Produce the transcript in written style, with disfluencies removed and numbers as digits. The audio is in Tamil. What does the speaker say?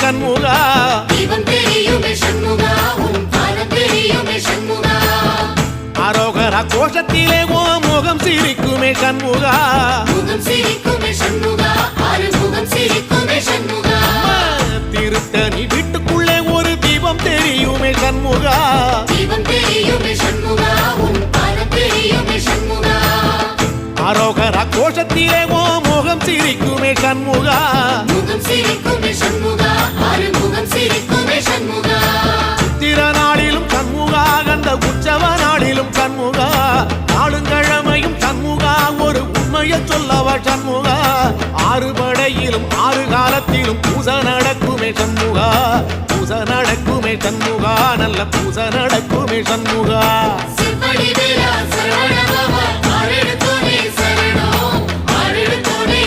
சண்முகா அரோகரா கோஷத்திலே ஓ முகம் சிரிக்குமே சண்முகா திருத்தணி வீட்டுக்குள்ளே ஒரு தீபம் தெரியுமே சண்முகா அரோகரா கோஷத்திலே ஓ முகம் சிரிக்குமே சண்முகா சித்திர நாளிலும் சண்முகா கந்த உற்சவ நாளிலும் சண்முகா நாளுங்கிழமையும் சண்முகா ஒரு உண்மையை சொல்லவா சண்முகா ஆறு படையிலும் ஆறு காலத்திலும் பூசை நடக்குமே சண்முகா பூசை நடக்குமே சண்முகா நல்ல பூசை நடக்குமே சண்முகா